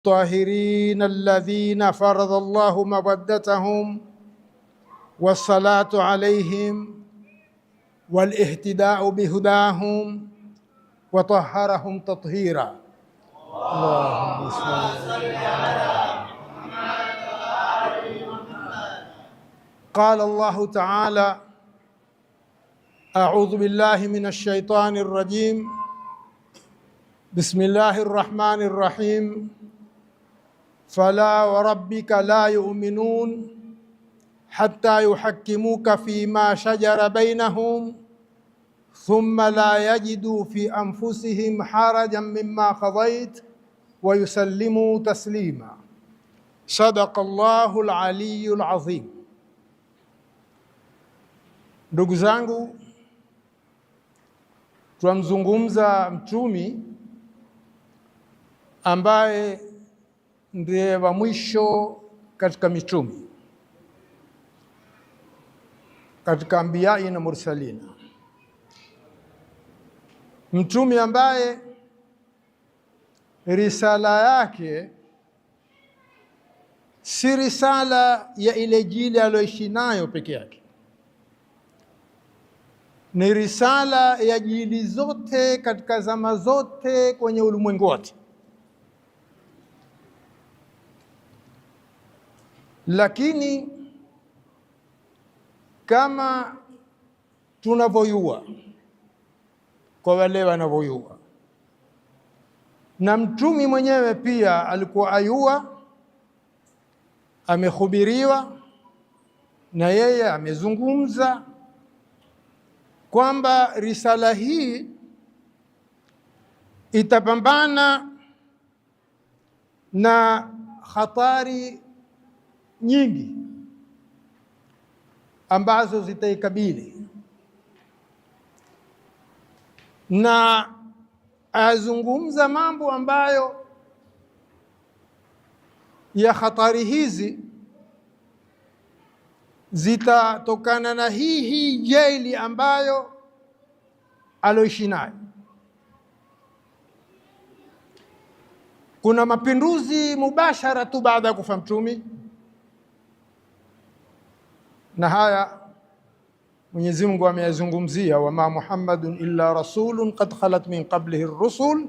الطاهرين الذين فرض الله مودتهم والصلاة عليهم والاهتداء بهداهم وطهرهم تطهيرا. اللهم صل على محمد وآل محمد. قال الله تعالى: أعوذ بالله من الشيطان الرجيم. بسم الله الرحمن الرحيم. فلا وربك لا يؤمنون حتى يحكموك فيما شجر بينهم ثم لا يجدوا في أنفسهم حرجا مما قضيت ويسلموا تسليما. صدق الله العلي العظيم. Ndugu zangu, tunamzungumza mtumi ambaye ndiye wa mwisho katika mitumi, katika ambiyai na mursalina, mtumi ambaye risala yake si risala ya ile jili aliyoishi nayo peke yake, ni risala ya jili zote katika zama zote kwenye ulimwengu wote. Lakini kama tunavyoyua, kwa wale wanavyoyua, na mtumi mwenyewe pia alikuwa ayua, amehubiriwa na yeye amezungumza kwamba risala hii itapambana na hatari nyingi ambazo zitaikabili, na azungumza mambo ambayo ya hatari hizi zitatokana na hii jeli ambayo aloishi nayo. Kuna mapinduzi mubashara tu baada ya kufa mtumi, na haya Mwenyezi Mungu ameyazungumzia: wama Muhammadun illa rasulun qad khalat min qablihi ar-rusul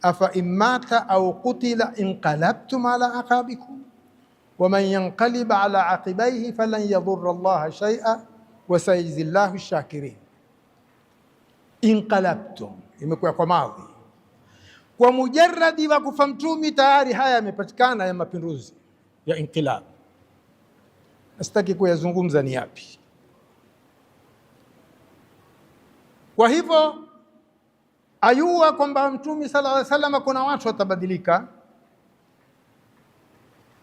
afa immata au qutila inqalabtum ala aqabikum waman yanqalib ala aqibaihi falan yadhurra Allaha shay'a wa sayajzi Allahu ash-shakirin. Inqalabtum imekuwa kwa madhi, kwa mujarradi wa kufa mtumi tayari haya yamepatikana ya mapinduzi ya inqilab. Sitaki kuyazungumza ni yapi. Kwa hivyo ayua kwamba mtume sallallahu alaihi wasallam kuna watu watabadilika,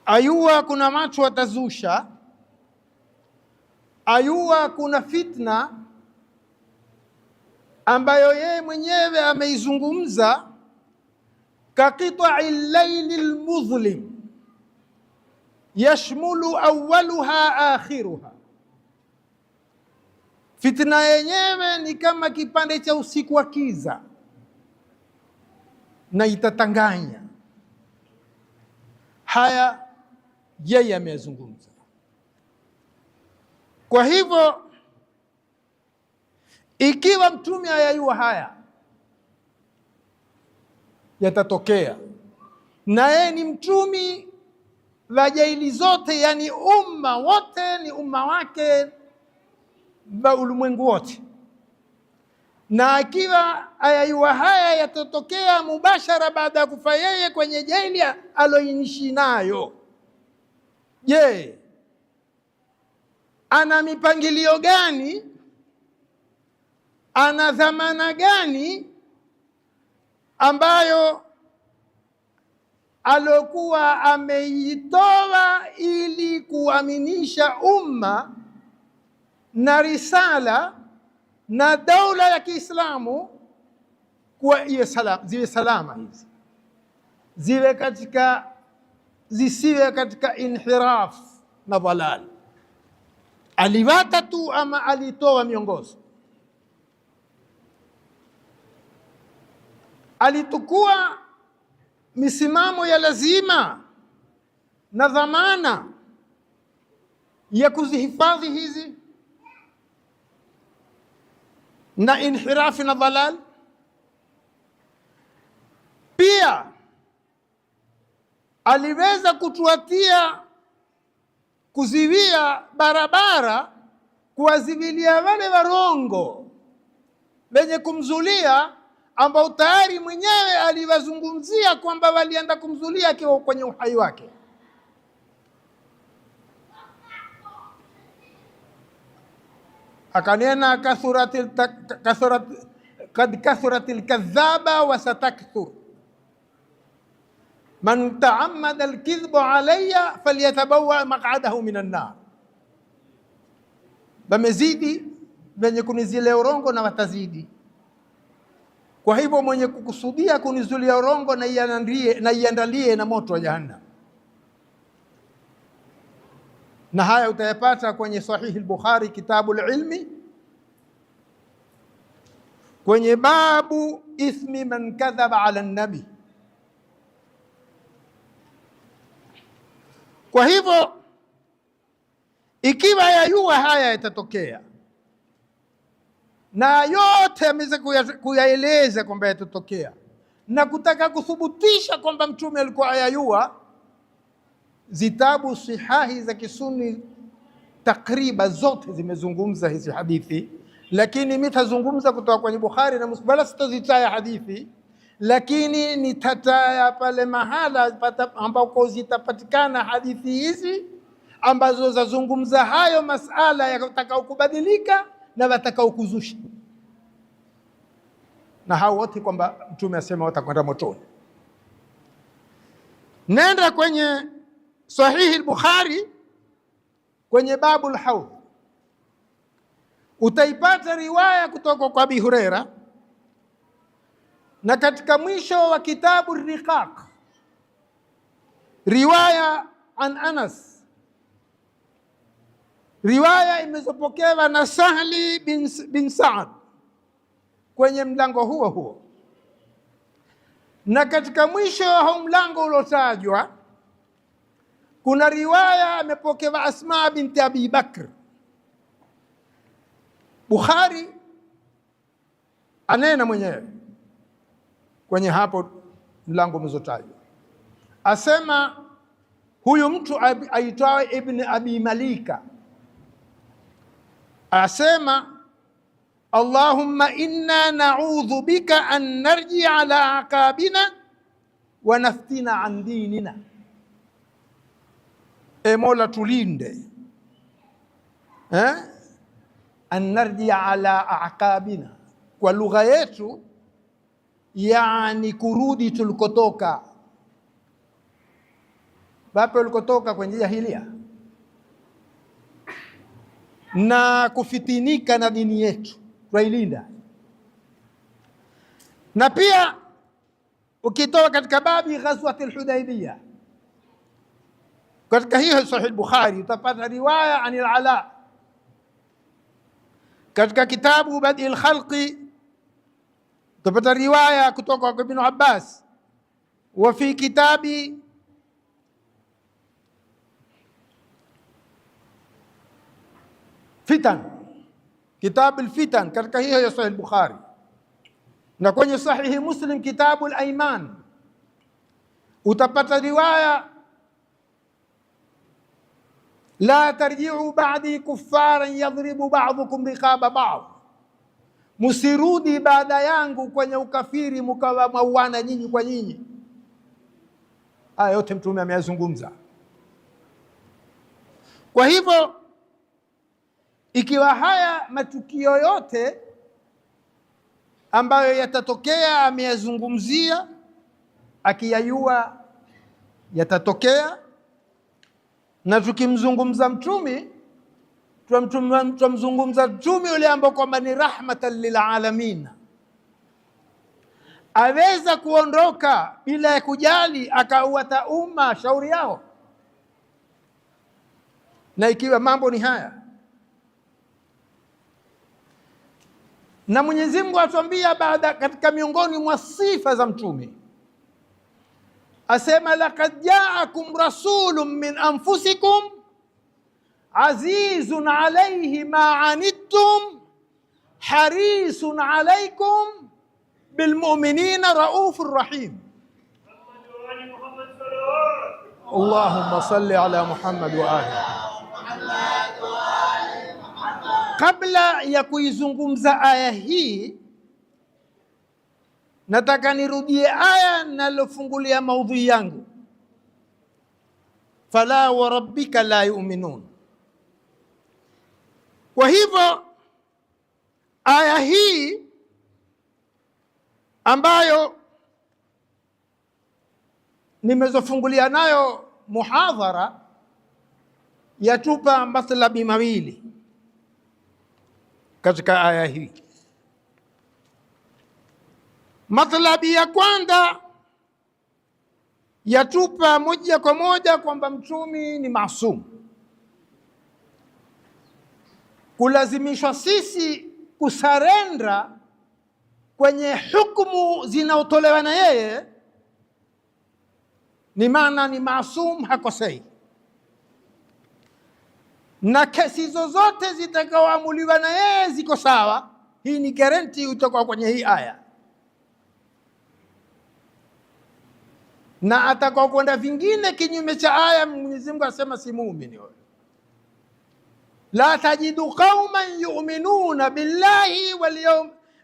ayua kuna watu watazusha, ayua kuna fitna ambayo yeye mwenyewe ameizungumza kaqita'i al-layli al-mudhlim yashmulu awwaluha akhiruha. Fitna yenyewe ni kama kipande cha usiku wa kiza na itatanganya. Haya yeye amezungumza. Kwa hivyo ikiwa mtume ayayua haya yatatokea, na yeye ni mtumi wa jaili zote, yani umma wote ni umma wake wa ulimwengu wote, na akiwa ayayua haya yatatokea mubashara baada ya kufa yeye kwenye jaili aloishi nayo, je, ana mipangilio gani? Ana dhamana gani ambayo alokuwa ameitoa ili kuaminisha umma na risala na daula ya Kiislamu kuwa ziwe salama, hizi ziwe katika, zisiwe katika inhiraf na dhalal. Aliwata tu ama alitoa miongozo? Alitukua misimamo ya lazima na dhamana ya kuzihifadhi hizi na inhirafi na dhalal. Pia aliweza kutuatia kuziwia barabara, kuwazivilia wale warongo wenye kumzulia, ambao tayari mwenyewe aliwazungumzia kwamba walienda kumzulia akiwa kwenye uhai wake. Akanena kad kathurat alkadhaba wa satakthur man ta'ammada alkidhbu alayya falyatabawa maq'adahu minan nar. Wamezidi wenye kunizilea urongo na watazidi. Kwa hivyo mwenye kukusudia kunizulia urongo na iandalie na moto wa Jahannam. Na haya utayapata kwenye Sahihi al-Bukhari, kitabu al-ilmi, kwenye babu ithmi man kadhaba ala nabi. Kwa hivyo ikiwa yayua haya yatatokea, na yote ameweza kuyaeleza kwamba yatatokea, na kutaka kuthubutisha kwamba mtume alikuwa ayayua, zitabu sihahi za Kisuni takriban zote zimezungumza hizi hadithi, lakini mimi tazungumza kutoka kwenye Bukhari na Muslim, wala sitazitaya hadithi, lakini nitataya pale mahala ambako zitapatikana hadithi hizi ambazo zazungumza hayo masala yatakao kubadilika na watakao kuzusha, na hao wote kwamba mtume asema watakwenda motoni. Nenda kwenye Sahihi al-Bukhari kwenye babu al-Hawd, utaipata riwaya kutoka kwa Abi Huraira, na katika mwisho wa kitabu Riqaq riwaya an Anas, riwaya imezopokewa na Sahli bin Sa'd kwenye mlango huo huo, na katika mwisho wa mlango uliotajwa kuna riwaya amepokewa Asma binti Abi Bakr. Bukhari anena mwenyewe kwenye hapo mlango umezotajwa, asema huyu mtu aitwaye Ibn Abi Malika asema Allahumma inna na'udhu bika an narji ala aqabina wa naftina an dinina. E Mola, tulinde an narji ala aqabina, kwa lugha yetu yani kurudi tulikotoka. Wapi ulikotoka? Kwenye jahilia, na kufitinika na dini yetu twailinda. Na pia ukitoka katika babi ghazwat al-Hudaybiyah, katika hiyo Sahih al-Bukhari utapata riwaya an al-Ala, katika kitabu Badi al-Khalqi utapata riwaya kutoka kwa Ibn Abbas, wa fi kitabi Fitan, kitabu al-Fitan, katika hiyo ya Sahih al-Bukhari, na kwenye Sahihi Muslim kitabu al-Ayman utapata riwaya la tarji'u ba'di kuffaran yadhribu ba'dukum riqaba ba'd, musirudi baada yangu kwenye ukafiri mkawa mauana nyinyi kwa nyinyi. Haya yote mtume ameyazungumza. Kwa hivyo ikiwa haya matukio yote ambayo yatatokea ameyazungumzia, akiyayua yatatokea, na tukimzungumza mtume tumzungumza mtume yule ambao kwamba ni rahmatan lilalamin, aweza kuondoka bila ya kujali akauata umma shauri yao. Na ikiwa mambo ni haya, na Mwenyezi Mungu atuambia baada, katika miongoni mwa sifa za mtume asema laqad ja'akum rasulun min anfusikum azizun alayhi ma anittum harisun alaykum bilmu'minina raufur rahim. Allahumma salli ala Muhammad wa ali. Kabla ya kuizungumza aya hii, nataka nirudie aya nalofungulia maudhui yangu, fala wa rabbika la yu'minun. Kwa hivyo aya hii ambayo nimezofungulia nayo muhadhara yatupa matlabi mawili katika aya hii. Matlabi ya kwanza yatupa moja kwa moja kwamba mtumi ni maasum. Kulazimishwa sisi kusarenda kwenye hukumu zinaotolewa na yeye ni maana ni maasum, hakosei, na kesi zozote zitakaoamuliwa na yeye ziko sawa. Hii ni guarantee kutoka kwenye hii aya. Na atakao kwenda vingine kinyume cha aya, Mwenyezi Mungu asema si muumini huyo. La tajidu qauman yu'minuna billahi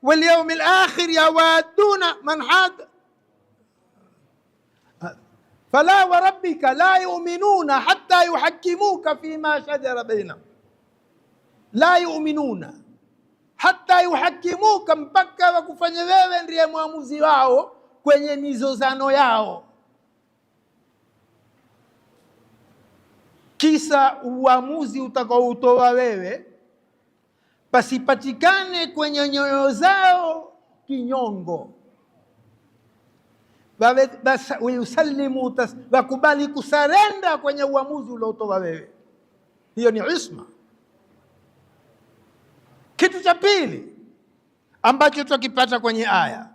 wal yawmil akhir yawaduna man had fala wa rabbika la yu'minuna hatta yuhakkimuka fima shajara bainahum. La yu'minuna hatta yuhakkimuka, mpaka wakufanya wewe ndiye mwamuzi wao kwenye mizozano yao. Kisa uamuzi utakaoutoa wewe pasipatikane kwenye nyoyo zao kinyongo, basi wayusallimu, wakubali kusarenda kwenye uamuzi uliotoa wewe. Hiyo ni isma. Kitu cha pili ambacho tukipata kwenye aya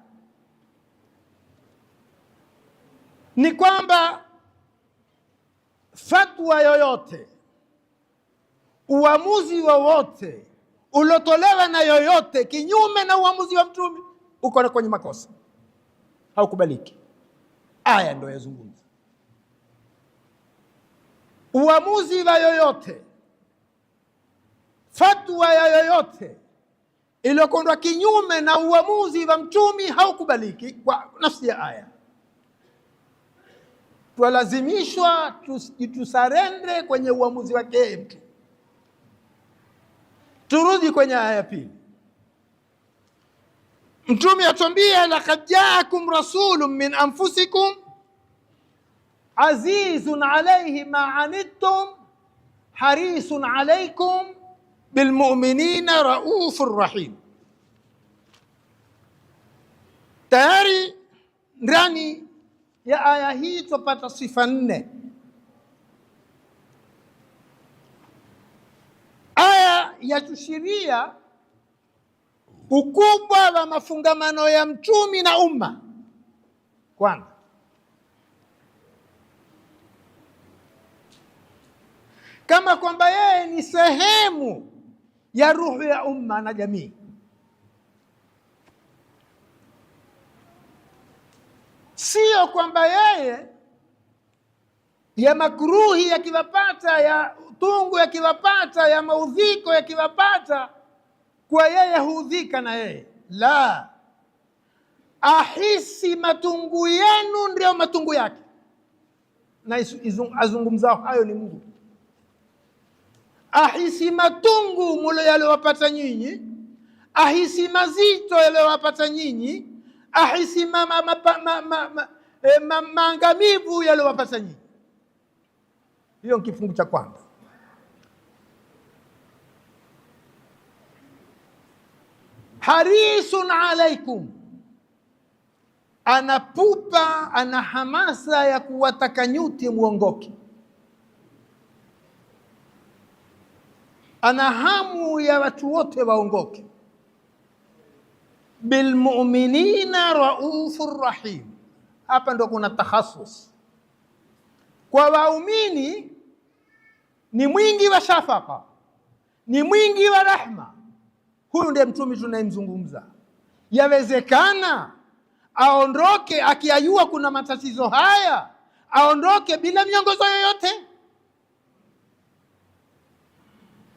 ni kwamba fatwa yoyote, uamuzi wowote uliotolewa na yoyote kinyume na uamuzi wa mtume uko kwenye makosa, haukubaliki. Aya ndio yazungumza uamuzi wa yoyote, fatwa ya yoyote iliyokwenda kinyume na uamuzi wa mtume haukubaliki kwa nafsi ya aya. Twalazimishwa tusarende kwenye uamuzi wake mtu. Turudi kwenye aya pili. Mtume atuambia laqad ja'akum rasulun min anfusikum azizun alayhi ma anittum harisun alaykum bilmu'minina raufur rahim. Tayari ndani ya aya hii tupata sifa 4. Aya yatushiria ukubwa wa mafungamano ya mtumi na umma. Kwanza, kama kwamba yeye ni sehemu ya ruhu ya umma na jamii. Sio kwamba yeye ya makruhi yakiwapata, ya tungu yakiwapata, ya maudhiko yakiwapata, kwa yeye huudhika na yeye. La, ahisi matungu yenu ndio matungu yake, na azungumzao hayo ni Mungu. Ahisi matungu mulo yaliyowapata nyinyi, ahisi mazito yaliyowapata nyinyi, ahisi maangamivu yaliyowapata nyinyi. Hiyo kifungu cha kwanza. Harisun alaikum, anapupa, ana hamasa ya kuwataka nyuti muongoke, ana hamu ya watu wote waongoke. Bilmu'minina raufur rahim. Hapa ndo kuna takhasus. kwa waumini ni mwingi wa shafaka, ni mwingi wa rahma. Huyu ndiye mtume tunayemzungumza. Yawezekana aondoke akiayua kuna matatizo haya, aondoke bila miongozo yoyote,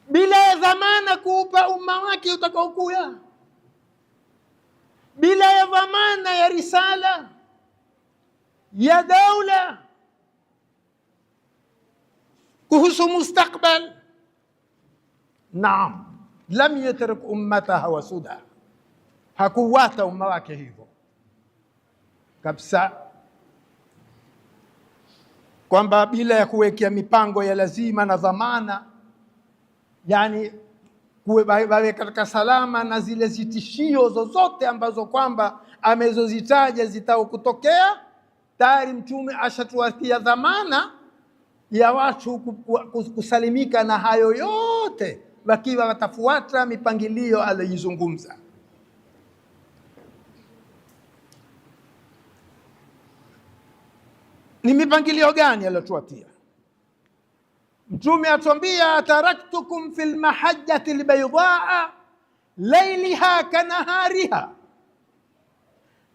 bila ya dhamana kuupa umma wake utakaokuya, bila ya dhamana ya risala ya daula kuhusu mustakbal. Naam, lam yatrik ummataha wasuda, hakuwata umma wake hivyo kabisa, kwamba bila ya kuwekea mipango ya lazima na dhamana, yani wawe katika salama na zile zitishio zozote ambazo kwamba amezozitaja zitakutokea. Tayari mtume ashatuatia dhamana ya watu kusalimika na hayo yote, wakiwa watafuata mipangilio aliyozungumza. Ni mipangilio gani aliyotuatia? Mtume atuambia, taraktukum fil mahajjati albaydaa layliha kanahariha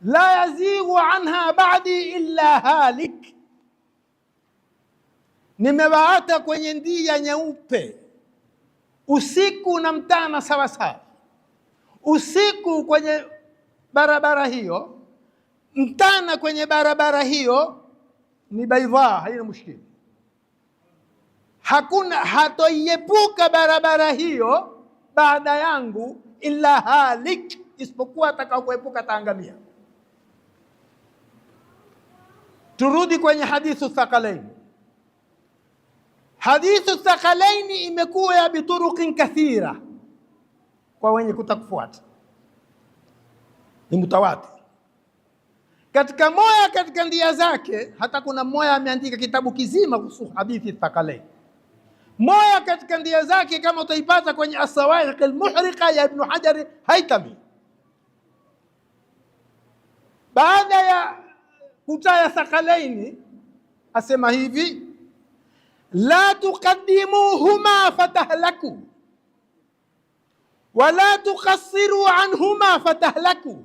la yazighu anha ba'di illa halik, nimewaata kwenye ndia nyeupe usiku na mchana sawa sawa. Usiku kwenye barabara hiyo, mchana kwenye barabara hiyo ni baidha, haina mushkili. Hakuna hatoiepuka barabara hiyo baada yangu illa halik, isipokuwa atakaokuepuka taangamia. Turudi kwenye hadithu thaqalaini. Hadithu thaqalaini imekuwa bituruqin kathira kwa wenye kutakufuata, ni mutawatir. Katika moya katika ndia zake, hata kuna moya ameandika kitabu kizima kuhusu hadithi thaqalaini. Moya katika ndia zake kama utaipata kwenye As-Sawa'iq al-Muhriqa ya Ibn Hajar Haytami, baada ya kutaya thaqalaini asema hivi: la tuqaddimuhuma fatahlaku wala tuqassiru anhuma fatahlaku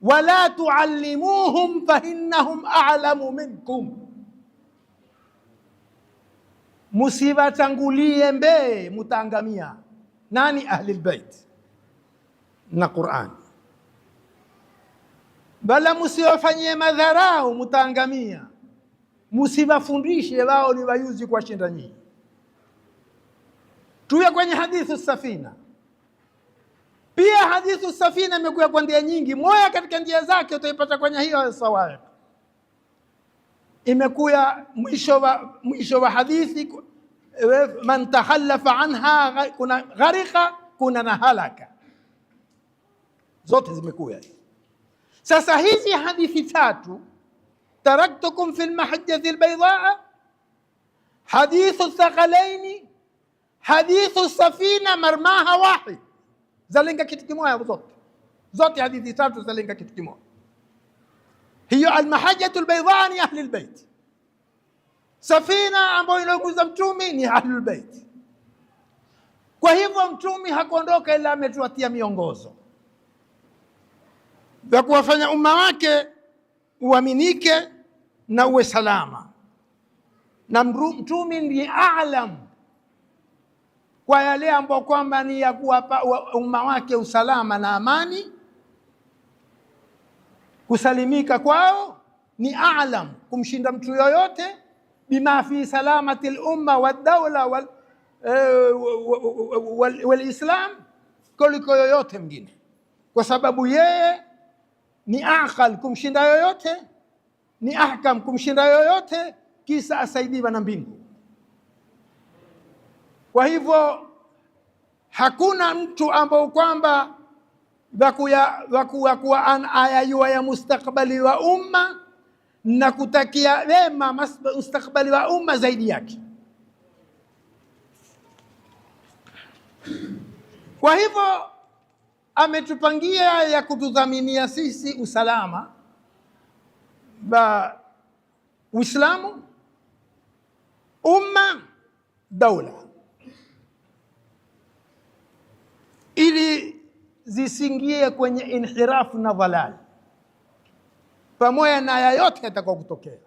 wala tuallimuhum fahinnahum a'lamu minkum. Musiwatangulie mbee, mutaangamia. Nani? Ahli albayt na Qur'an. Bala musiwafanyie madharau, mutaangamia. Musiwafundishe, wao ni wayuzi kwa shinda nyinyi. Tuya kwenye hadithu safina. Pia hadithu safina imekuwa kwa ndia nyingi. Moja katika ndia zake utaipata kwenye hiyo Sawa'iq. Imekuwa mwisho wa hadithi, man takhallafa anha, kuna gharika, kuna na halaka, zote zimekuwa. Sasa hizi hadithi tatu, taraktukum fil mahajjati albaydaa, hadithu thaqalaini, hadithu safina, marmaha wahid, zalenga kitu kimoja. Zote hadithi tatu zalenga kitu kimoja. Hiyo almahajjatu albaydaa ni ahli albayt, safina ambayo iliongoza mtume ni ahli albayt. Kwa hivyo mtume hakuondoka ila ametuatia miongozo ya kuwafanya umma wake uaminike na uwe salama, na mtume ndiye aalam kwa yale ambayo kwamba ni ya kuwapa umma wake usalama na amani. Kusalimika kwao ni aalam kumshinda mtu yoyote, bima fi salamati al-umma wad-dawla wal-islam, kuliko yoyote mwingine, kwa sababu yeye ni aqal kumshinda yoyote, ni ahkam kumshinda yoyote, kisa asaidiwa na mbingu. Kwa hivyo hakuna mtu ambao kwamba wakuwa ayajua ya mustakbali wa umma na kutakia wema mustakbali wa umma zaidi yake. Kwa hivyo ametupangia ya kutudhaminia sisi usalama wa Uislamu umma, daula, ili zisingie kwenye inhirafu na dhalal, pamoja na haya yote yatakao kutokea.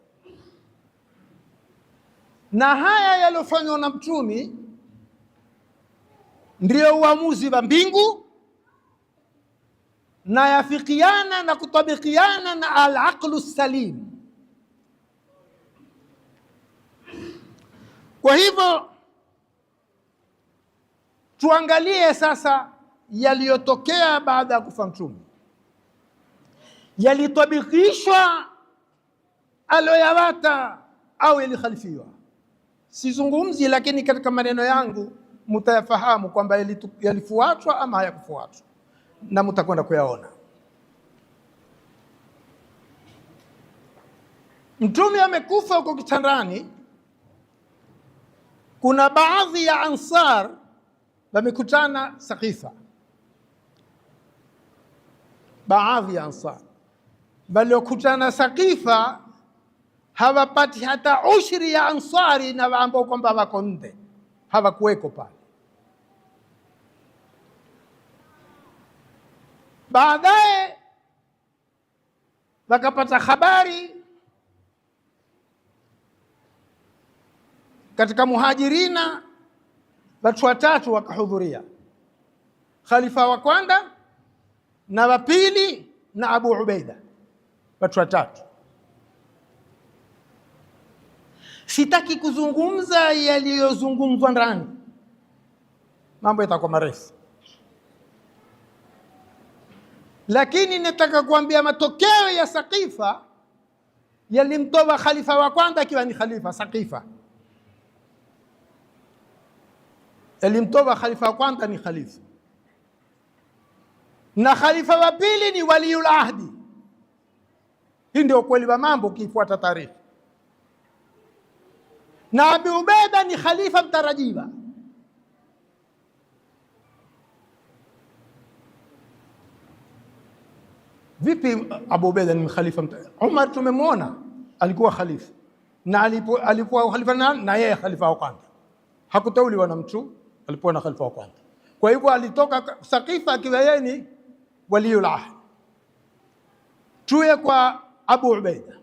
Na haya yaliyofanywa na Mtumi ndio uamuzi wa mbingu na yafikiana na kutabikiana na al-aqlu salim. Kwa hivyo tuangalie sasa yaliyotokea baada ya kufa Mtume, yalitabikishwa aloyawata au yalikhalifiwa. Sizungumzi, lakini katika maneno yangu mtayafahamu kwamba yalifuatwa ama hayakufuatwa, na mtakwenda kuyaona. Mtume amekufa huko kitandani. Kuna baadhi ya Ansar wamekutana Saqifa, baadhi ya Ansar waliokutana Saqifa hawapati hata ushri ya Ansari na ambao kwamba wako nje, hawakuweko pale. Baadaye wakapata habari katika Muhajirina, watu watatu wakahudhuria, khalifa wa kwanza na wa pili na Abu Ubaida, watu watatu. Sitaki kuzungumza yaliyozungumzwa ndani, mambo yatakuwa marefu, lakini nataka kuambia matokeo ya Saqifa yalimtoa khalifa wa kwanza akiwa ni khalifa Saqifa, yalimtoa khalifa wa kwanza ni khalifa, na khalifa wa pili ni waliul ahdi. Hii ndio kweli wa mambo ukifuata tarehe. Na Abu Ubaida ni khalifa mtarajiwa. Vipi Abu Ubaida ni khalifa mtarajiwa? Umar tumemwona alikuwa khalifa, na alikuwa khalifa na yeye khalifa wa kwanza, hakuteuliwa na mtu, alikuwa na khalifa wa kwanza. Kwa hivyo alitoka Saqifa akiwa yeye ni waliul ahd. Tuye kwa Abu Ubaida.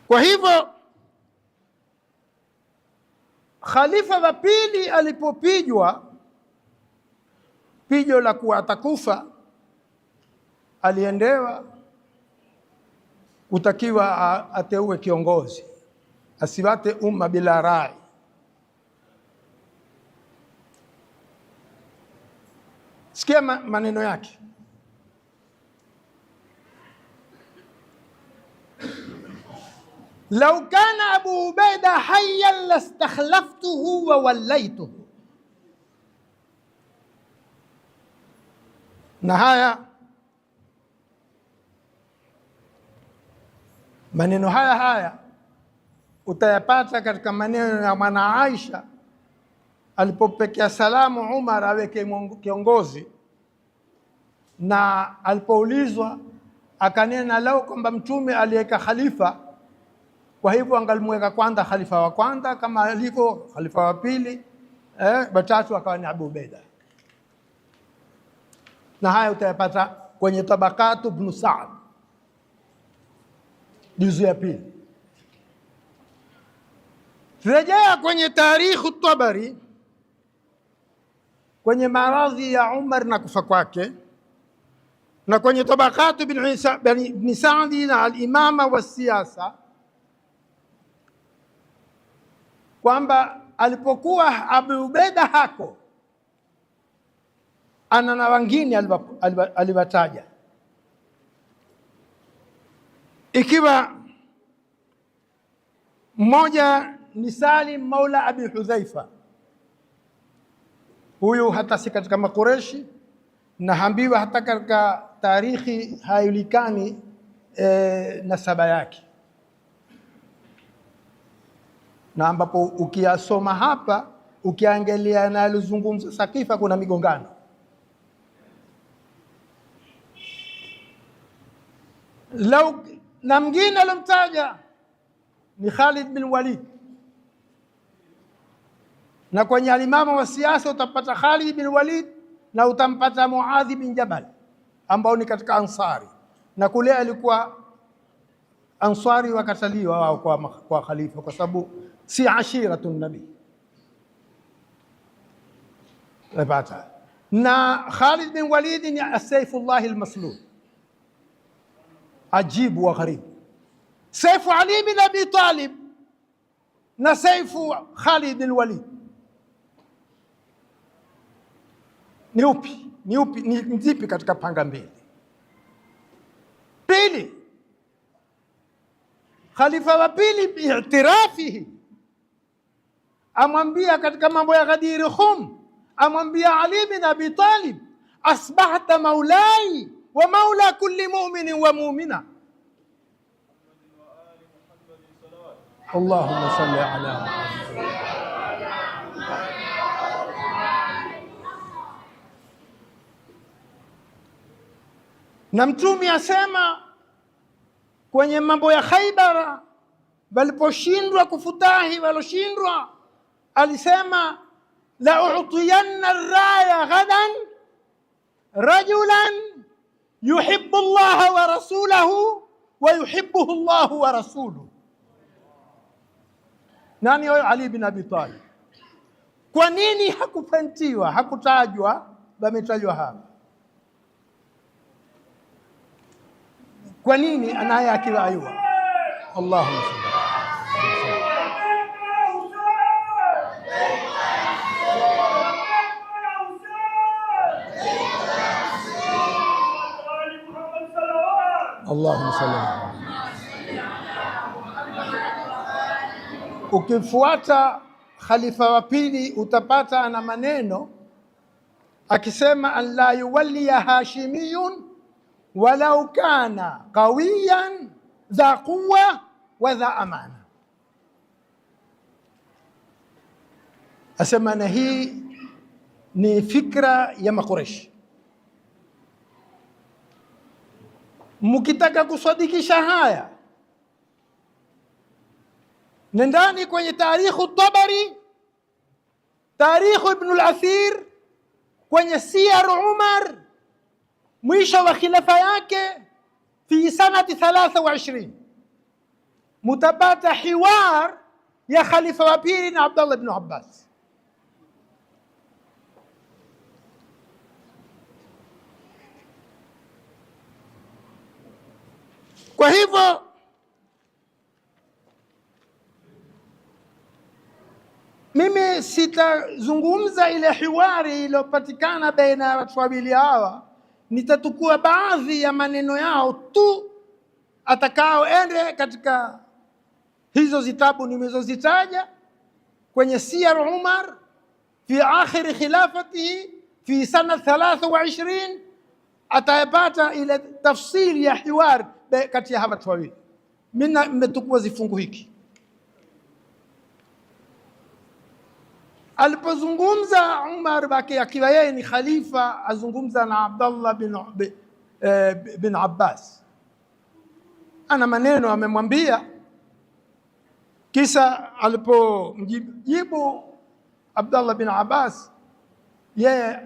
Kwa hivyo khalifa wa pili alipopijwa pijo la kuwa atakufa, aliendewa kutakiwa ateue kiongozi, asiwate umma bila rai. Sikia maneno yake. Lau kana Abu Ubaida hayyan lastakhlaftuhu wa wallaituhu. Na haya maneno haya utayapata katika maneno ya mwana Aisha alipopekea salamu Umar aweke kiongozi, na alipoulizwa akanena lau kwamba Mtume aliweka khalifa, kwa hivyo angalimweka kwanza khalifa wa kwanza kama alivyo khalifa wa pili, watatu akawa ni Abu Ubaida. Na haya utayapata kwenye Tabaqatu Ibn Sa'd juzu ya pili. Rejea kwenye Tarikhu Tabari kwenye maradhi ya Umar na kufa kwake, na kwenye Tabaqatu Ibn Sa'd na al-imama wa siyasa, kwamba alipokuwa Abu Ubaida hako ana na wengine aliwataja, ikiwa mmoja ni Salim maula Abi Hudhaifa. Huyu hata si katika Makureshi, na hambiwa hata katika tarikhi hayulikani nasaba yake, na ambapo ukiyasoma hapa ukiangalia na alizungumza Saqifa kuna migongano. Na mwingine alomtaja ni Khalid bin Walid, na kwenye alimamu wa siasa utapata Khalid bin Walid na utampata Muadhi bin Jabal ambao ni katika Ansari, na kule alikuwa Ansari wakataliwa wao kwa khalifa kwa sababu si ashiratu nabii. Napata na Khalid bin Walid ni Saifullah al-Maslul, ajibu wa gharib. Saifu Ali bin Abi Talib na saifu Khalid bin Walid ni zipi katika panga mbili? Pili, khalifa wa pili bi'tirafihi amwambia katika mambo ya Ghadir Khum, amwambia Ali bin Abi Talib, asbahta maulai wa maula kulli mu'minin wa mu'mina. Allahumma salli ala Muhammad. Na Mtume asema kwenye mambo ya Khaibara waliposhindwa kufutahi, waloshindwa, alisema la u'tiyanna ar-raya ghadan rajulan yuhibbu Allah wa rasulahu wa yuhibbuhu Allah wa rasuluhu. Nani huyo? Ali bin Abi Talib. Kwa nini hakupentiwa, hakutajwa? Wametajwa hapa. Kwa nini anaye akiwa ayua? Allahumma salli. Allahumma salli. Ukifuata khalifa wa pili utapata ana maneno akisema an la yuwalliya hashimiyun walau kana qawiyan dha quwwa wa dha amana. Asema na hii ni fikra ya Makureshi. Mkitaka kusadikisha haya, nendani kwenye tarikhu Tabari, tarikhu Ibn al-Athir, kwenye Siyar Umar, mwisho wa khilafa yake fi sanati 23 mutapata hiwar ya khalifa wa pili na Abdullah ibn Abbas. Kwa hivyo mimi sitazungumza ile hiwari iliyopatikana baina ya watu wawili hawa, nitatukua baadhi ya maneno yao tu atakao ende katika hizo zitabu nimezozitaja kwenye Siyar Umar fi akhir khilafatihi fi sana 23, atayapata ile tafsiri ya hiwar kati ya hawa wawili. Mimi nimetukua zifungu hiki. Alipozungumza Umar baki akiwa yeye ni khalifa, azungumza na Abdullah bin Abbas, ana maneno amemwambia. Kisa alipomjibu Abdullah bin Abbas yeye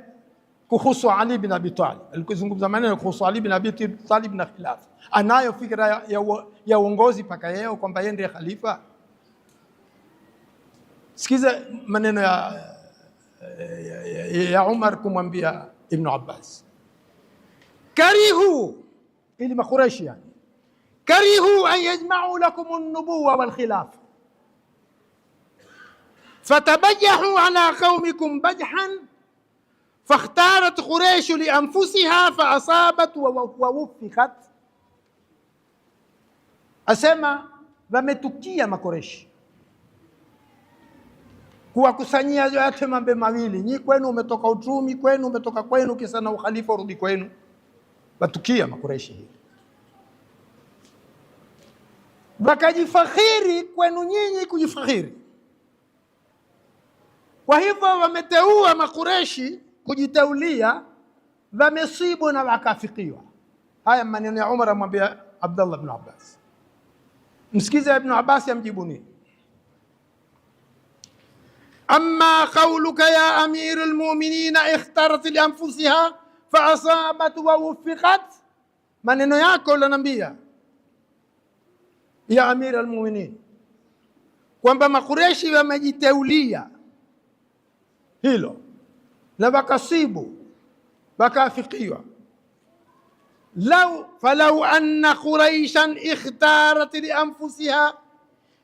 kuhusu Ali bin Abi Talib, alikuzungumza maneno kuhusu Ali bin Abi Talib na khilafa, anayo fikra ya uongozi paka yeye kwamba yeye ndiye khalifa. Sikiza maneno ya Umar kumwambia Ibn Abbas, karihu, ili Makureshi yani, karihu an yajma'u lakum an-nubuwwa wal khilafa fatabajahu ala qaumikum bajhan fakhtarat Quraysh li anfusiha fa asabat wa wufiqat. Asema wametukia Makureshi kuwakusanyia yote mambo mawili, nyi kwenu umetoka utumi, kwenu umetoka kwenu, kisa na ukhalifa urudi kwenu. Watukia Makureshi hili, wakajifakhiri kwenu nyinyi kujifakhiri. Kwa hivyo wameteua Makureshi kujiteulia, wamesibu na wakafikiwa. Haya maneno ya Umar amwambia Abdullah ibn Abbas. Msikize Ibn Abbas amjibu nini. Amma qawluka ya amiru lmuminina ikhtarat lianfusiha faasabat wa wufiqat, maneno yako lanambia ya amir almuminin kwamba Makureshi wamejiteulia hilo na wakasibu wakaafikiwa. Falau anna quraishan ikhtarat lianfusiha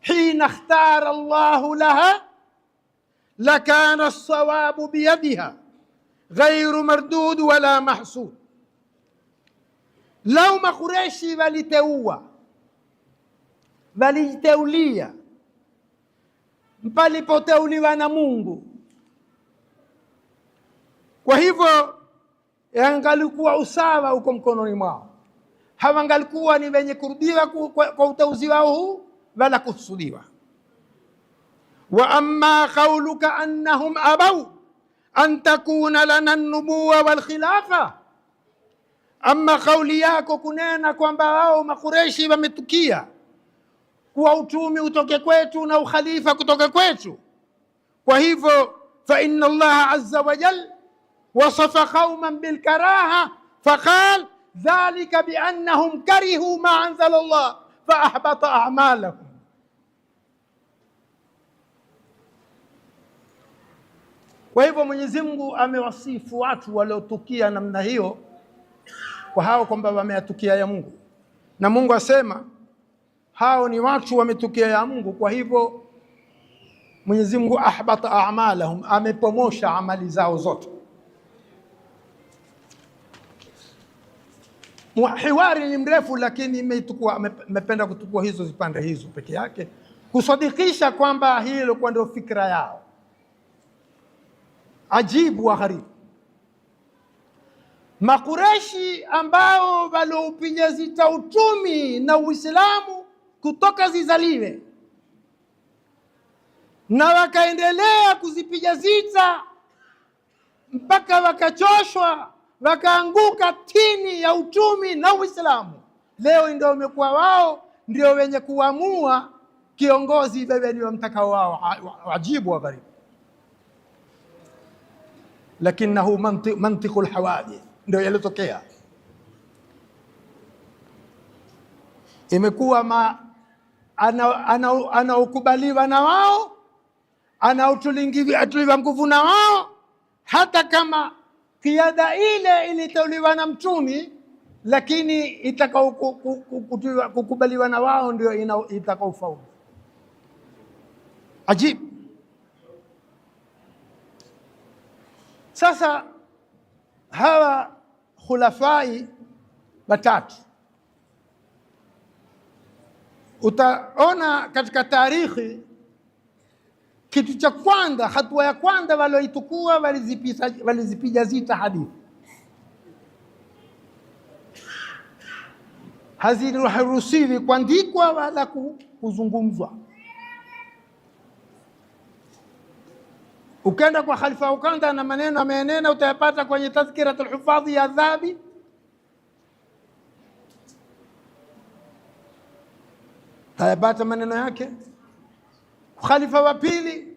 hina ikhtara Allahu laha lakana alsawabu biyadiha ghairu mardud wala mahsud. Lau Makureshi walijiteulia palipoteuliwa na Mungu, kwa hivyo yangalikuwa usawa uko mkononi mwao, hawangalikuwa ni wenye kurudiwa kwa uteuzi wao huu wala kusudiwa. Wa amma qawluka annahum abau an takuna lana an-nubuwa wal khilafa, amma kauli yako kunena kwamba wao Makureshi wametukia kuwa utumi utoke kwetu na ukhalifa kutoka kwetu. Kwa hivyo fa inna Allah azza wa jal wasafa qauman bilkaraha faqal dhalika biannahum karihu ma anzala Allah fa ahbata a'malahum. Kwa hivyo Mwenyezi Mungu amewasifu watu waliotukia namna hiyo kwa hao kwamba wameatukia ya Mungu, na Mungu asema hao ni watu wametukia ya Mungu. Kwa hivyo Mwenyezi Mungu ahbata a'malahum, amepomosha amali zao zote. Hiwari ni mrefu, lakini nimependa kutukua hizo zipande hizo peke yake kusadikisha kwamba hii ilikuwa ndio fikra yao. Ajibu wa gharibu, Makureshi ambao waliopiga zita utumi na Uislamu kutoka zizaliwe na wakaendelea kuzipiga zita mpaka wakachoshwa wakaanguka tini ya utumi na Uislamu, leo ndio wamekuwa wao ndio wenye kuamua kiongozi wewe ni wamtakao wao. Ajibu wa gharibu, lakinahu mantiqul hawadith, ndio yalotokea. Imekuwa anaokubaliwa na wao, anaotuliwa nguvu na wao, hata kama kiada ile iliteuliwa na mtumi, lakini itakao kukubaliwa na wao ndio itakao faulu. Ajib. Sasa hawa khulafai watatu, utaona katika tarikhi kitu cha kwanza, hatua ya kwanza walioitukua, walizipiga zita hadithi. Haziruhusiwi kuandikwa wala kuzungumzwa. Ukenda kwa Khalifa Ukanda na maneno amenena utayapata kwenye Tazkiratul Hufadhi ya Dhahabi, utayapata maneno yake. Khalifa wa pili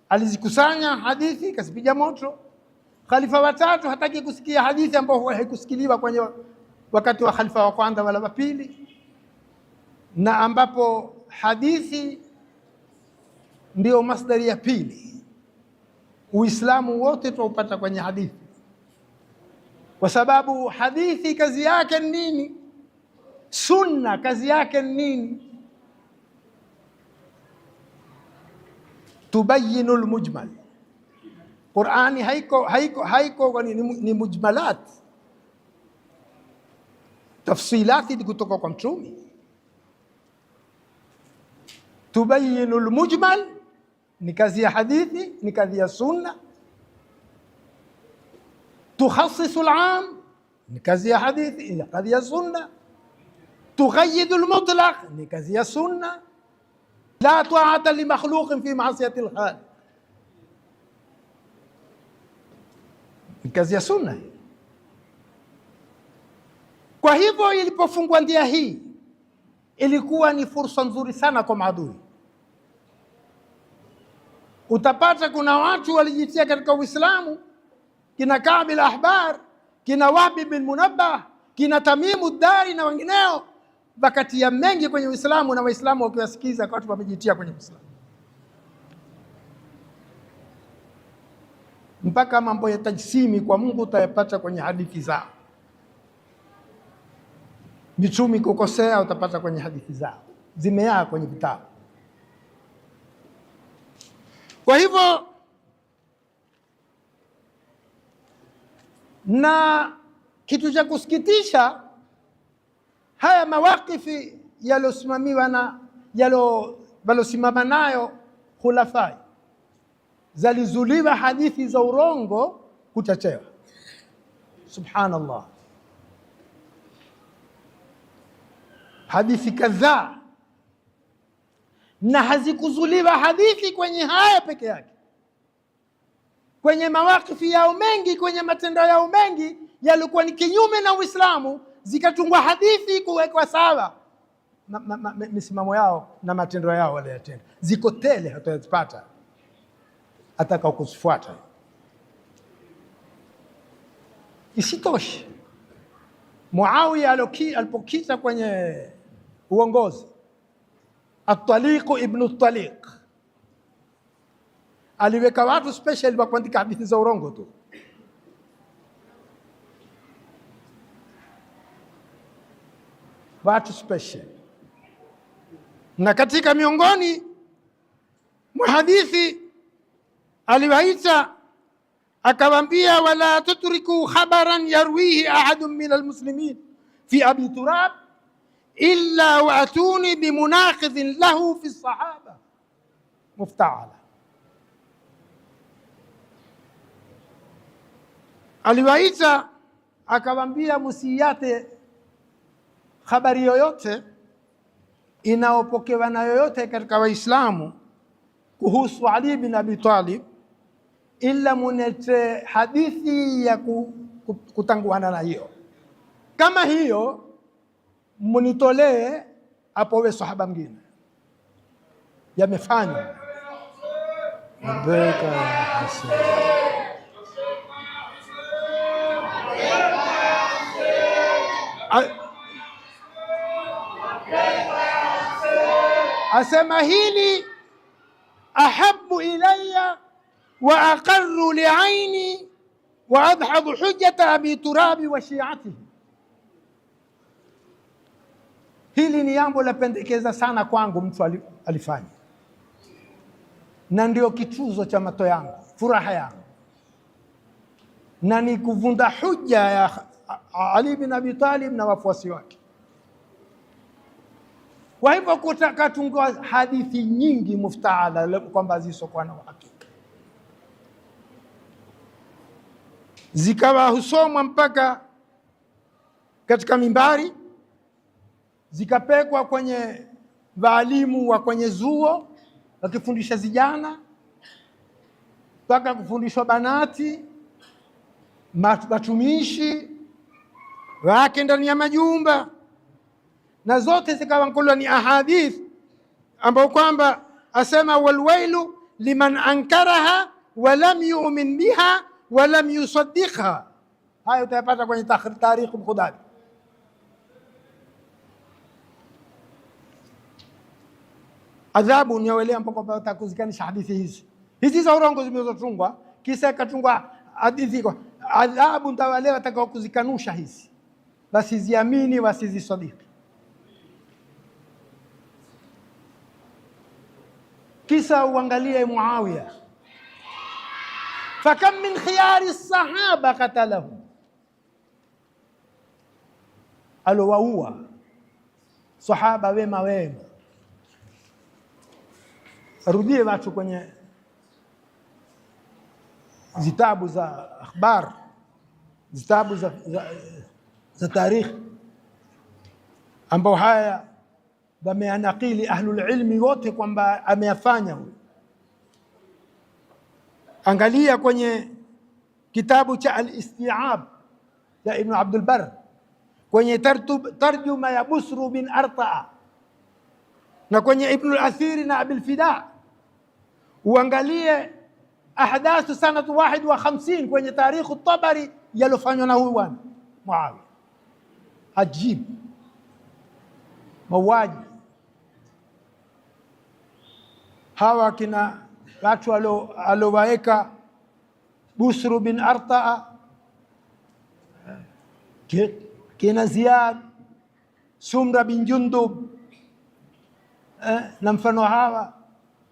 alizikusanya hadithi kazipiga moto. Khalifa wa tatu hataki kusikia hadithi ambayo haikusikiliwa kwenye wakati wa khalifa wa kwanza wala wa pili, na ambapo hadithi ndio masdari ya pili. Uislamu wote tuupata kwenye hadithi, kwa sababu hadithi kazi yake ni nini? Sunna kazi yake ni nini? Tubayinu almujmal. Qur'ani haiko ni mujmalat, tafsilati kutoka kwa mtume. Tubayinu almujmal ni kazi ya hadithi, ni kazi ya sunna. Tukhassisu al-aam ni kazi ya hadithi, ni kazi ya sunna. Tuqayyidu al-mutlaq ni kazi ya sunna. La ta'ata li makhluqin fi ma'siyati al-khaliq ni kazi ya sunna. Kwa hivyo ilipofungwa ndia hii ilikuwa ni fursa nzuri sana kwa maadui. Utapata kuna watu walijitia katika Uislamu, kina Ka'b al-Ahbar, kina Wahb bin Munabbah, kina Tamimu Dari na wengineo, wakati ya mengi kwenye Uislamu, na Waislamu wakiwasikiza kwa watu wamejitia kwenye Uislamu, mpaka mambo ya tajsimi kwa Mungu utayapata kwenye hadithi zao. Mitume kukosea utapata kwenye hadithi zao, zimeaa kwenye vitabu. Kwa hivyo, na kitu cha kusikitisha, haya mawakifi yalosimamiwa na walosimama nayo khulafai, zalizuliwa hadithi za urongo kutetewa. Subhanallah, hadithi kadhaa, na hazikuzuliwa hadithi kwenye haya peke yake. Kwenye mawakifi yao mengi, kwenye matendo yao mengi yalikuwa ni kinyume na Uislamu, zikatungwa hadithi kuwekwa sawa misimamo yao na matendo yao waliyotenda. Ziko tele, hatazipata ataka kuzifuata. Isitoshe, Muawiya alipokita kwenye uongozi, At-Taliq ibn At-Taliq aliweka watu special wa kuandika hadithi za urongo tu. Watu special. Na katika miongoni mwa hadithi aliwaita akawaambia, wala tutriku khabaran yarwihi ahadun min almuslimin fi Abi Turab illa waatuni bimunaqidhin lahu fi sahaba muftaala. Aliwaita akawaambia, msiyate habari yoyote inaopokewa na yoyote katika Waislamu kuhusu Ali bin Abi Talib ila munete hadithi ya kutanguana na hiyo. Kama hiyo munitolee apowe sahaba mwingine yamefanya mbeka Hasan. Asema hili ahabu ilayya wa aqarru li'aini wa adhhadu hujjata Abi Turabi wa shi'atihi. Hili ni jambo la pendekeza sana kwangu mtu alifanya, na ndio kituzo cha mato yangu, furaha yangu, na ni kuvunda hujja ya Ali bin Abi Talib na wafuasi wake. Kwa hivyo kutakatungwa hadithi nyingi muftaala kwamba zisokuwa na uhakika, zikawa husomwa mpaka katika mimbari, zikapekwa kwenye waalimu wa kwenye zuo wakifundisha vijana, mpaka kufundishwa banati, watumishi wake ndani ya majumba, na zote zikawa kulwa ni ahadith ambao kwamba asema walwailu liman ankaraha wa lam yu'min biha wa lam yusaddiqha. Hayo utayapata kwenye Tarikh al-Khudari. Adhabu ni wale ambao kwamba watakuzikanisha hadithi hizi za urongo zimezotungwa, kisa ikatungwa hadithi kwa adhabu ndawale watakao kuzikanusha hizi, basi ziamini wasizisadiki. Kisa uangalie Muawiya, fakam min khiyari sahaba qatalahu, alowaua sahaba wema wema. Arudie watu kwenye zitabu za akhbar, zitabu za tarikh, ambao haya wameanakili ahlul ilmi wote kwamba ameyafanya huyo. Angalia kwenye kitabu cha al-Isti'ab ya Ibn Abdul Barr, kwenye tarjuma ya Busru bin Arta'a na kwenye Ibn al-Athiri na Abil Fida uangalie ahdathu sanatu 51 kwenye tarikhu Tabari yalofanywa na huyu bwana Muawiya. Ajibu mauaji hawa kina watu alowaweka Busru bin Artaa, kina Ziyad, Sumra bin Jundub na mfano hawa,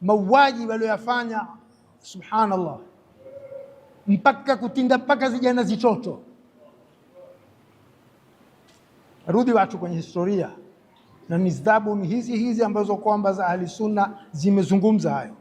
mauaji walioyafanya subhanallah, mpaka kutinda mpaka vijana zitoto. Rudi watu kwenye historia na nizdabu ni hizi ambazo kwamba za ahli sunna zimezungumza hayo.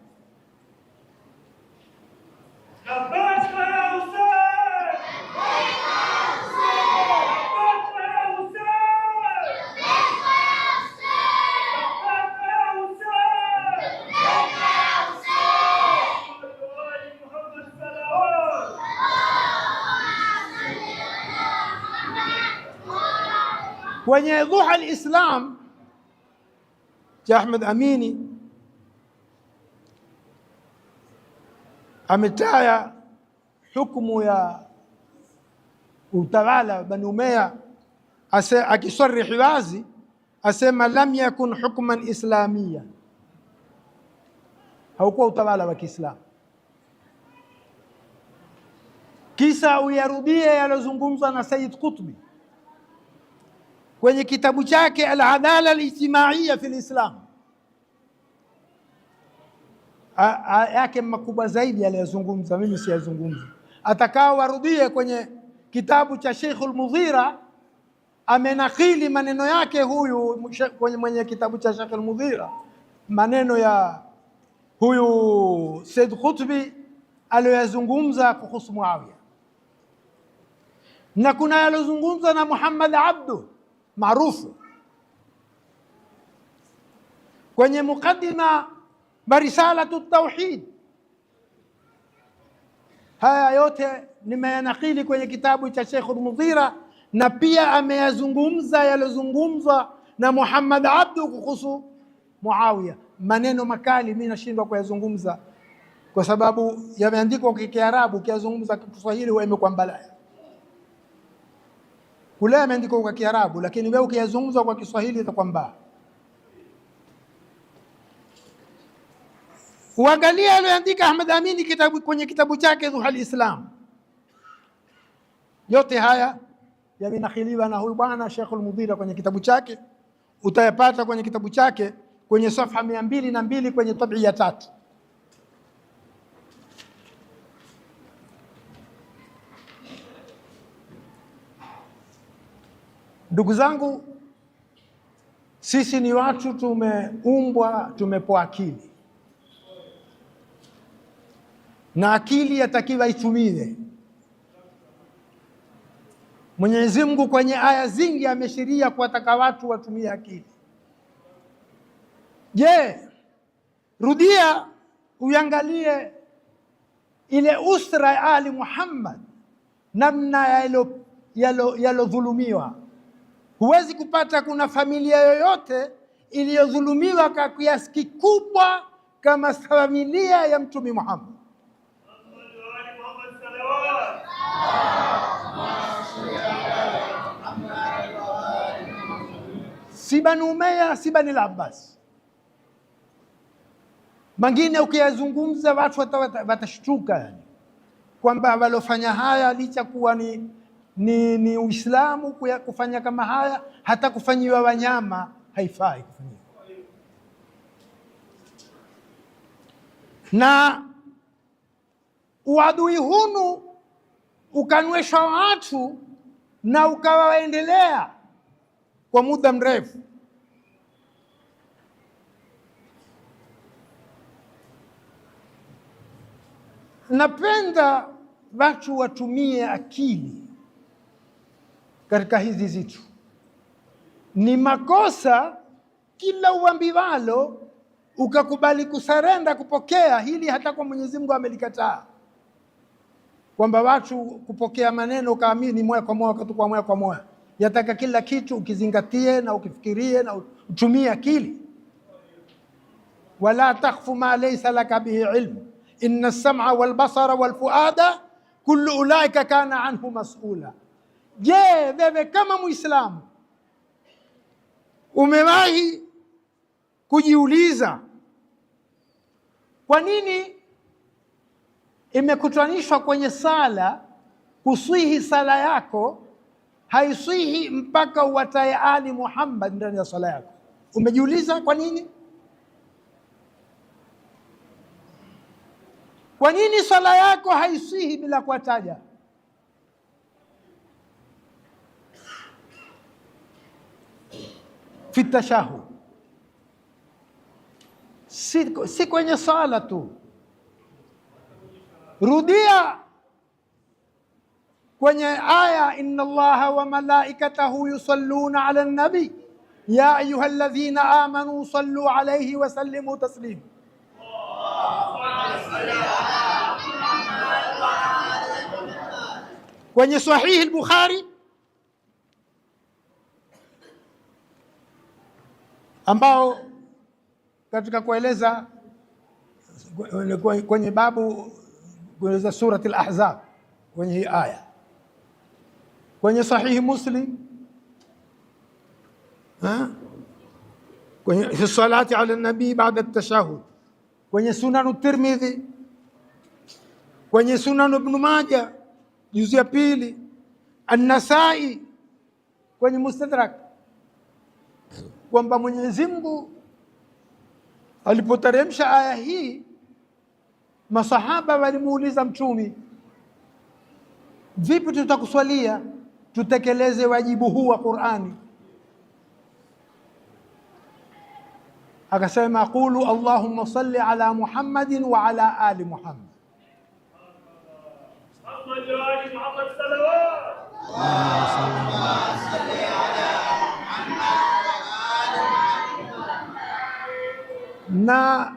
Kwenye Duha al-Islam cha Ahmed Amini ametaya hukumu ya utawala Bani Umayya, akisarihi wazi asema lam yakun hukman islamia, haukuwa utawala wa Kiislamu. Kisa uyarudie yalozungumzwa na Sayyid Qutbi kwenye kitabu chake Al-Adala Al-Ijtimaiya fi Al-Islam, yake makubwa zaidi aliyozungumza, mimi siyazungumza. Atakao warudie kwenye kitabu cha Sheikh Al-Mudhira, amenakili maneno yake huyu mwenye kitabu cha Sheikh Al-Mudhira, maneno ya huyu Said Qutbi aliyozungumza kuhusu Muawiya, na kuna yalozungumza na Muhammad Abdu maarufu kwenye mukaddima Risalatu Tauhid. Haya yote nimeyanakili kwenye kitabu cha Sheikh Al-Mudhira, na pia ameyazungumza yalozungumzwa na Muhammad Abdu kuhusu Muawiya. Maneno makali mimi nashindwa kuyazungumza kwa sababu yameandikwa kwa Kiarabu, ukiyazungumza kwa Kiswahili wewe imekuwa balaa. Kule yameandikwa kwa Kiarabu, lakini wewe ukiyazungumza kwa Kiswahili itakuwa mbaya. Uangalia aliyoandika Ahmed Amini kwenye kitabu chake Duha al-Islam. Yote haya yamenakhiliwa na huyu bwana Sheikh Al-Mudhira kwenye kitabu chake, utayapata kwenye kitabu chake kwenye safha 202 kwenye tabi ya 3. Ndugu zangu, sisi ni watu tumeumbwa, tumepewa akili, na akili yatakiwa itumiwe. Mwenyezi Mungu kwenye aya zingi ameshiria kuwataka watu watumie akili. Je, rudia uangalie ile usra ya Ali Muhammad, namna yalodhulumiwa. Huwezi kupata kuna familia yoyote iliyodhulumiwa kwa kiasi kikubwa kama familia ya Mtume Muhammad. Si Bani Umayya, si Bani al-Abbas. Mangine ukiyazungumza watu watashtuka, yani kwamba walofanya haya licha kuwa ni Uislamu kufanya kama haya, hata kufanyiwa wanyama haifai kufanyiwa. Na uadui hunu ukanweshwa watu na ukawaendelea kwa muda mrefu. Napenda watu watumie akili katika hizi zitu. Ni makosa kila uambiwalo ukakubali kusarenda kupokea hili, hata kwa Mwenyezi Mungu amelikataa, kwamba watu kupokea maneno kaamini moja kwa moja kutoka moja kwa moja. Yataka kila kitu ukizingatie na ukifikirie na utumie akili. wala takhfu ma laysa laka bihi ilm inna as-sam'a wal basara wal fuada kullu ulaika kana anhu mas'ula. Je, wewe kama Muislamu umewahi kujiuliza kwa nini imekutanishwa kwenye sala kuswihi sala yako haiswihi mpaka uwataye Ali Muhammad ndani ya sala yako? Umejiuliza kwa nini? Kwa nini sala yako haiswihi bila kuwataja? Fi tashahud, si kwenye sala tu. Rudia kwenye aya, inna Allaha wa malaikatahu yusalluna ala nabi ya ayuha alladhina amanu sallu alayhi wa sallimu taslima. Kwenye sahihi al-Bukhari ambao katika kueleza kwenye babu kueleza surati al-Ahzab kwenye hii aya, kwenye sahihi Muslim kwenye salati ala nabii baada at-tashahhud, kwenye sunan Tirmidhi, kwenye sunan Ibn Majah juzu ya pili, An-Nasai kwenye Mustadrak, kwamba Mwenyezi Mungu alipoteremsha aya hii masahaba walimuuliza Mtume, vipi tutakuswalia tutekeleze wajibu huu wa Qur'ani? Akasema, qulu Allahumma salli ala Muhammadin wa ala ali Muhammad. Na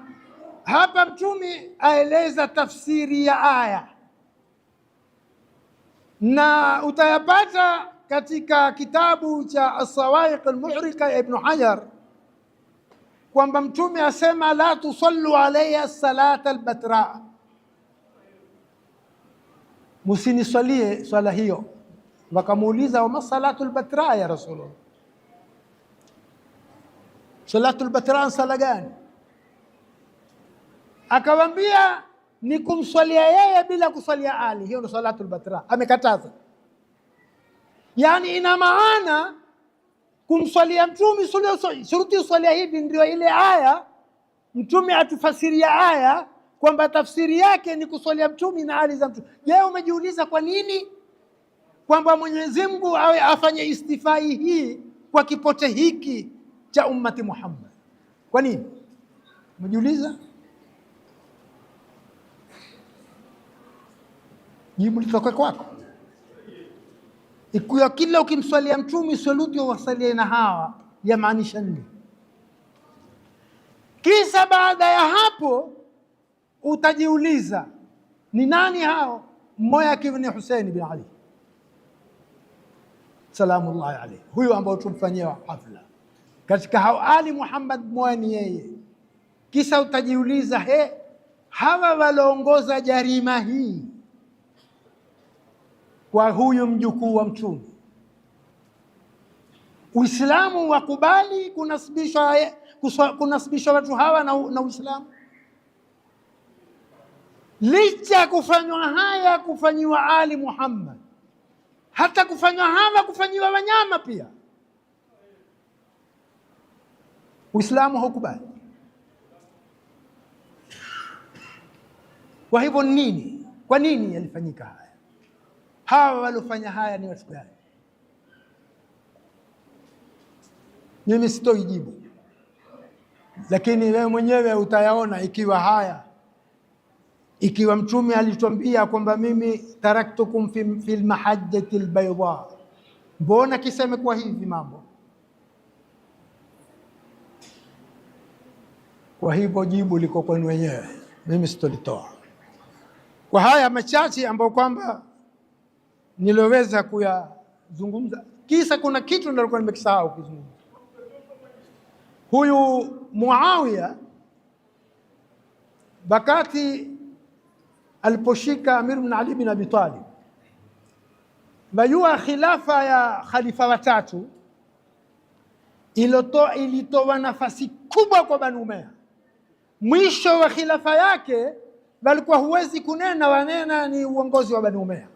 hapa Mtume aeleza tafsiri ya aya, na utayapata katika kitabu cha As-Sawaiq al-Muhriqa ya Ibn Hajar, kwamba Mtume asema la tusallu alayya salata al-batra, musiniswalie swala hiyo. Wakamuuliza, wama salatu al-batra ya Rasulullah, salatu al-batra sala gani? Akawambia ni kumswalia yeye bila kuswalia Ali, hiyo ndio salatu al-batra. Amekataza, yani ina maana kumswalia Mtume shuruti uswalia hivi. Ndio ile aya Mtume atufasiria aya kwamba tafsiri yake ni kuswalia Mtume na Ali za Mtume. Je, umejiuliza kwa nini kwamba Mwenyezi Mungu awe afanye istifai hii kwa kipote hiki cha ummati Muhammad? Kwa nini? Umejiuliza? Jibu litoke kwako. Ikiwa kila ukimswalia Mtume saluti wasalie na hawa, yamaanisha nini? Kisha baada ya hapo utajiuliza ni nani hao? Mmoja akiwa ni Hussein bin Ali salamullahi alayhi, huyu ambao tumfanyia hafla katika hao Ali Muhammad, mmoja ni yeye. Kisha utajiuliza, hawa waliongoza jarima hii kwa huyu mjukuu wa Mtume, Uislamu wakubali kunasibishwa watu hawa na Uislamu? Licha ya kufanywa haya, kufanyiwa Ali Muhammad, hata kufanywa hawa, kufanyiwa wanyama pia, Uislamu haukubali. Kwa hivyo nini? Kwa nini yalifanyika haya? Hawa waliofanya haya ni watu gani? Mimi sitoi jibu, lakini wewe mwenyewe utayaona. Ikiwa Mtume alituambia kwamba mimi taraktukum fil mahajjati albayda, mbona kiseme kwa hivi mambo? Kwa hivyo jibu liko kwenu wenyewe, mimi sitolitoa. Kwa haya machache ambayo kwamba niloweza kuyazungumza, kisa kuna kitu nilikuwa nimekisahau kuzungumza. Huyu Muawiya wakati aliposhika Amir ibn Ali bin Abi Talib, wajua khilafa ya khalifa watatu ilitoa nafasi kubwa kwa Banu Umayya. Mwisho wa khilafa yake walikuwa huwezi kunena, wanena ni uongozi wa Banu Umayya,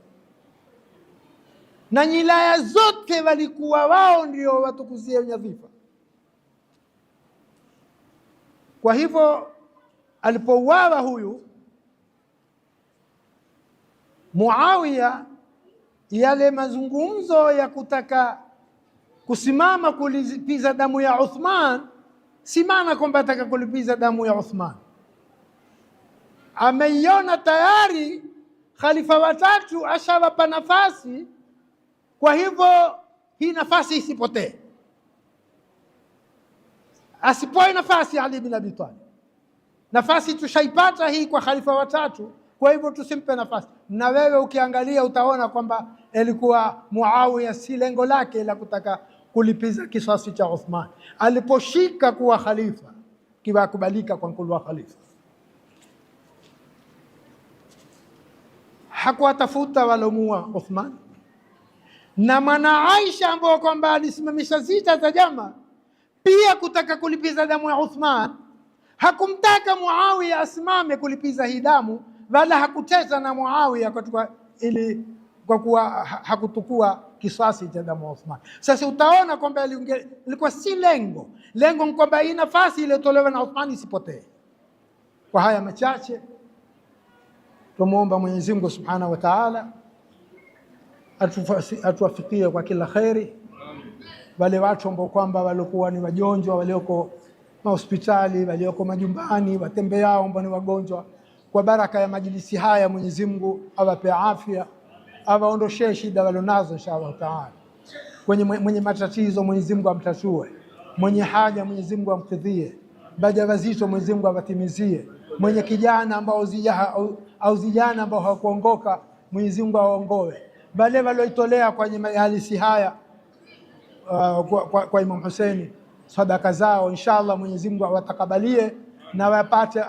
na nyilaya zote walikuwa wao ndio watukuzie nyadhifa. Kwa hivyo alipouawa huyu Muawiya, yale mazungumzo ya kutaka kusimama kulipiza damu ya Uthman, si maana kwamba ataka kulipiza damu ya Uthman. Ameiona tayari khalifa watatu ashawapa nafasi, kwa hivyo hii nafasi isipotee. Asipoe nafasi Ali bin Abi Talib, nafasi tushaipata hii kwa khalifa watatu, kwa hivyo tusimpe nafasi. Na wewe ukiangalia utaona kwamba ilikuwa Muawiya si lengo lake la kutaka kulipiza kisasi cha Uthman. Aliposhika kuwa khalifa, kiwa kubalika kwa kuwa khalifa, hakuwatafuta walomua Uthman. Na mwana Aisha ambao kwamba alisimamisha zita za Jama pia kutaka kulipiza damu ya Uthman, hakumtaka Muawiya asimame kulipiza hii damu, wala hakuteza na Muawiya kwa kuwa hakutukua kisasi cha damu ya Uthman. Sasa utaona kwamba ilikuwa si lengo ni kwamba hii nafasi iliyotolewa na Uthman isipotee. Kwa haya machache tumuomba Mwenyezi Mungu Subhanahu wa Ta'ala atuwafikie kwa kila khairi. Wale watu ambao kwamba walikuwa ni wagonjwa, walioko mahospitali, walioko majumbani, watembeao ambao ni wagonjwa, kwa baraka ya majlisi haya Mwenyezi Mungu awape afya, awaondoshee shida walonazo inshallah Ta'ala. Mwenye matatizo Mwenyezi Mungu amtatue, mwenye haja Mwenyezi Mungu amkidhie, wajawazito Mwenyezi Mungu awatimizie, mwenye kijana ambao au vijana ambao hawakuongoka Mwenyezi Mungu awaongoe, wale walioitolea kwenye majalisi haya kwa Imam Hussein sadaka zao inshallah Mwenyezi Mungu awatakabalie na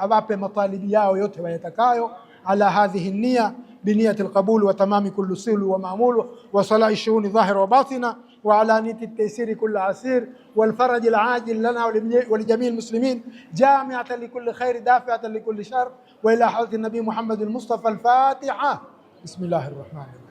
awape matalibi yao yote wayatakayo, ala hadhihi nia biniyati alqabul wa tamami kulli silu wa ma'mul wa salahi shuhuni dhahira wa batina wa ala niyati taysiri kulli asir wal faraj al ajil lana wa li jami' al muslimin jami'atan li kulli khair dafi'atan li kulli shar wa ila hadrati an-nabi Muhammad al-Mustafa al-Fatiha. Bismillahir rahmanir rahim.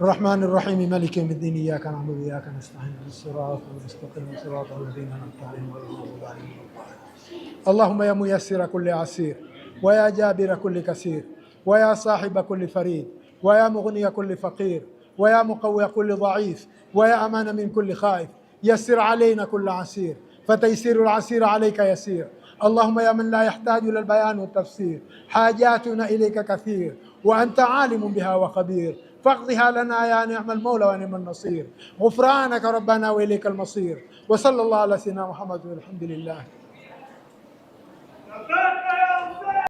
الرحمن الرحيم مالك يوم الدين إياك نعبد وإياك نستعين الصراط المستقيم صراط الذين أنعمت عليهم غير المغضوب عليهم ولا الضالين. اللهم يا ميسر كل عسير ويا جابر كل كسير ويا صاحب كل فريد ويا مغني كل فقير ويا مقوي كل ضعيف ويا أمان من كل خائف، يسر علينا كل عسير فتيسير العسير عليك يسير. اللهم يا من لا يحتاج إلى البيان والتفسير، حاجاتنا إليك كثير وأنت عالم بها وخبير، فاقضها لنا يا نعم المولى ونعم النصير. غفرانك ربنا وإليك المصير. وصلى الله على سيدنا محمد والحمد لله.